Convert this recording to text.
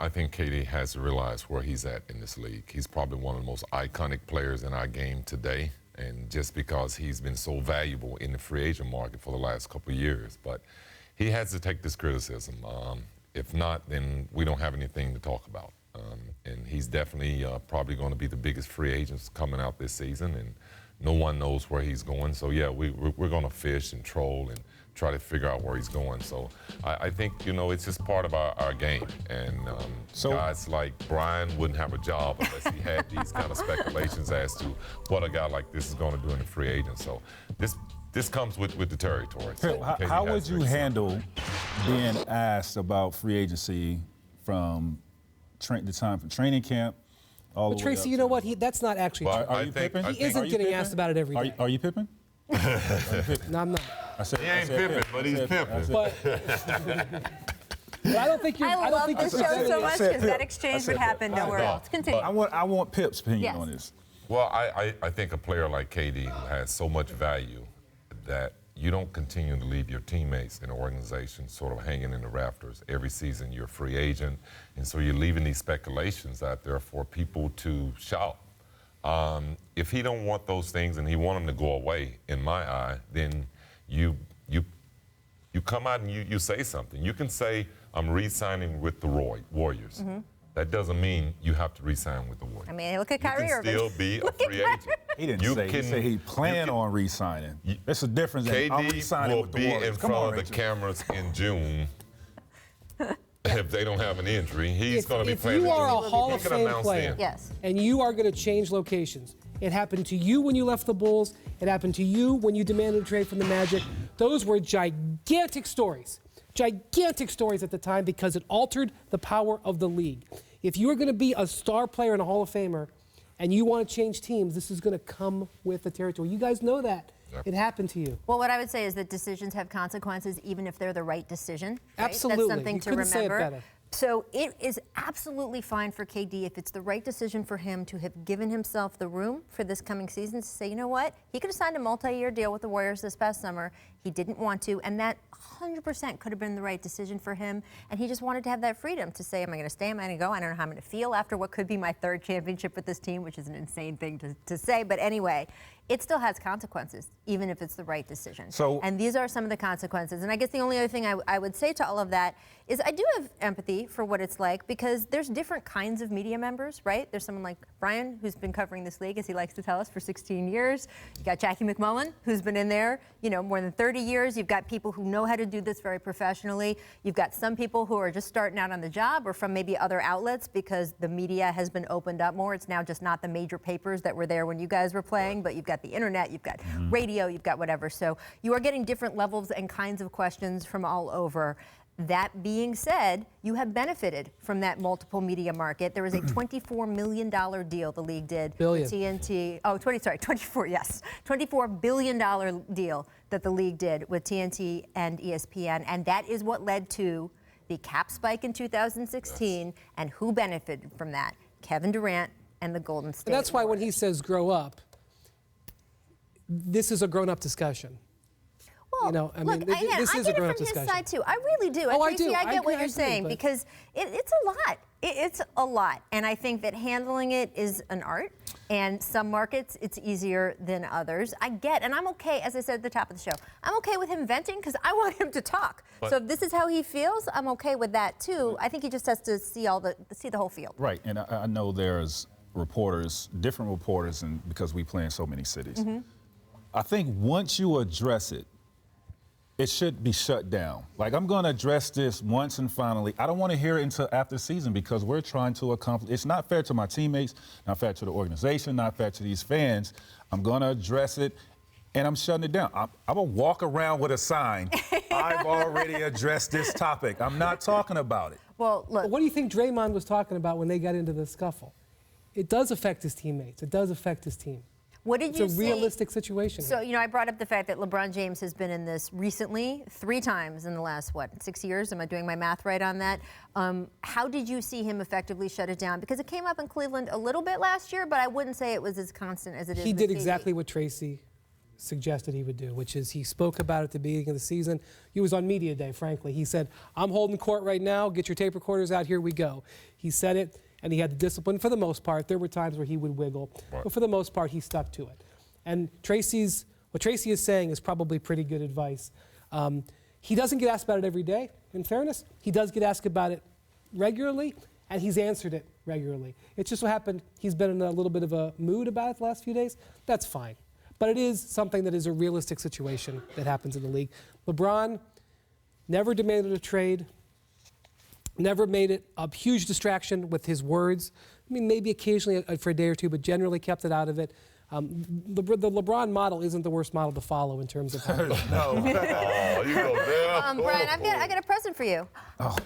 I think KD has to realize where he's at in this league. He's probably one of the most iconic players in our game today, and just because he's been so valuable in the free agent market for the last couple of years. But he has to take this criticism. If not, then we don't have anything to talk about. And he's definitely probably going to be the biggest free agent coming out this season, and no one knows where he's going. So, yeah, we're going to fish and troll and try to figure out where he's going. So I think, it's just part of our game. And guys like Brian wouldn't have a job unless he had these kind of speculations as to what a guy like this is going to do in the free agent. So this comes with the territory. So how would you handle being asked about free agency from the time for training camp all the way Tracy, up you know what? That's not actually true. Are you Pippen? He isn't getting asked about it every day. Are you Pippen? No, I'm not. He ain't Pippen, but he's pimping. But I don't think you're. I love this show so much because that exchange would happen nowhere else. Continue. I want Pip's opinion on this. Well, I think a player like KD who has so much value that you don't continue to leave your teammates in the organization sort of hanging in the rafters. Every season you're a free agent, and so you're leaving these speculations out there for people to shout. If he don't want those things and he want them to go away, in my eye, then you come out and you say something. You can say, I'm re-signing with the Warriors. Mm-hmm. That doesn't mean you have to re-sign with the Warriors. I mean, look at Kyrie Irving. You can still be a free agent. He didn't say. He said he planned on re-signing. There's a difference. KD will be in front of the cameras in June. If they don't have an injury, he's going to be playing. If you are a Hall of Fame player, yes, and you are going to change locations, it happened to you when you left the Bulls. It happened to you when you demanded a trade from the Magic. Those were gigantic stories at the time because it altered the power of the league. If you are going to be a star player and a Hall of Famer, and you want to change teams, this is going to come with the territory. You guys know that. Yep. It happened to you. Well, what I would say is that decisions have consequences, even if they're the right decision. Right? Absolutely. That's something to remember. Say it better. So it is absolutely fine for KD if it's the right decision for him to have given himself the room for this coming season to say, you know what, he could have signed a multi-year deal with the Warriors this past summer. He didn't want to, and that 100% could have been the right decision for him. And he just wanted to have that freedom to say, am I going to stay, am I going to go? I don't know how I'm going to feel after what could be my third championship with this team, which is an insane thing to say. But anyway, it still has consequences, even if it's the right decision. And these are some of the consequences. And I guess the only other thing I would say to all of that is I do have empathy for what it's like because there's different kinds of media members, right? There's someone like Brian, who's been covering this league, as he likes to tell us, for 16 years. You got Jackie McMullen, who's been in there, more than 30 years. You've got people who know how to do this very professionally. You've got some people who are just starting out on the job or from maybe other outlets because the media has been opened up more. It's now just not the major papers that were there when you guys were playing, but you've got the internet, you've got radio, you've got whatever. So you are getting different levels and kinds of questions from all over. That being said, you have benefited from that multiple media market. There was a $24 million deal the league did with TNT. Oh, 24, yes. $24 billion deal that the league did with TNT and ESPN. And that is what led to the cap spike in 2016. And who benefited from that? Kevin Durant and the Golden State And that's why Warriors. when he says grow up, this is a grown-up discussion. Well, this is a grown-up discussion. I get it from his side, too. I really do. Oh, Tracy, I do. I get what I you're agree, saying because it's a lot. It's a lot. And I think that handling it is an art. And some markets, it's easier than others. And I'm okay, as I said at the top of the show, I'm okay with him venting because I want him to talk. So if this is how he feels, I'm okay with that, too. I think he just has to see the whole field. Right. And I know there's different reporters, and because we play in so many cities. Mm-hmm. I think once you address it, it should be shut down. Like, I'm going to address this once and finally. I don't want to hear it until after the season because we're trying to accomplish. It's not fair to my teammates, not fair to the organization, not fair to these fans. I'm going to address it, and I'm shutting it down. I'm going to walk around with a sign. I've already addressed this topic. I'm not talking about it. Well, look. What do you think Draymond was talking about when they got into the scuffle? It does affect his teammates. It does affect his team. What did you say? It's a realistic situation. So, I brought up the fact that LeBron James has been in this recently 3 times in the last, 6 years? Am I doing my math right on that? How did you see him effectively shut it down? Because it came up in Cleveland a little bit last year, but I wouldn't say it was as constant as it is He with did KD. exactly what Tracy suggested he would do, which is he spoke about it at the beginning of the season. He was on media day, frankly. He said, I'm holding court right now. Get your tape recorders out. Here we go. He said it, and he had the discipline for the most part. There were times where he would wiggle, but for the most part, he stuck to it. And what Tracy is saying is probably pretty good advice. He doesn't get asked about it every day, in fairness. He does get asked about it regularly, and he's answered it regularly. It's just what happened. He's been in a little bit of a mood about it the last few days. That's fine. But it is something that is a realistic situation that happens in the league. LeBron never demanded a trade, never made it a huge distraction with his words. I mean, maybe occasionally for a day or two, but generally kept it out of it. The LeBron model isn't the worst model to follow in terms of how. No. Oh, you go there. Brian, I got a present for you. Oh.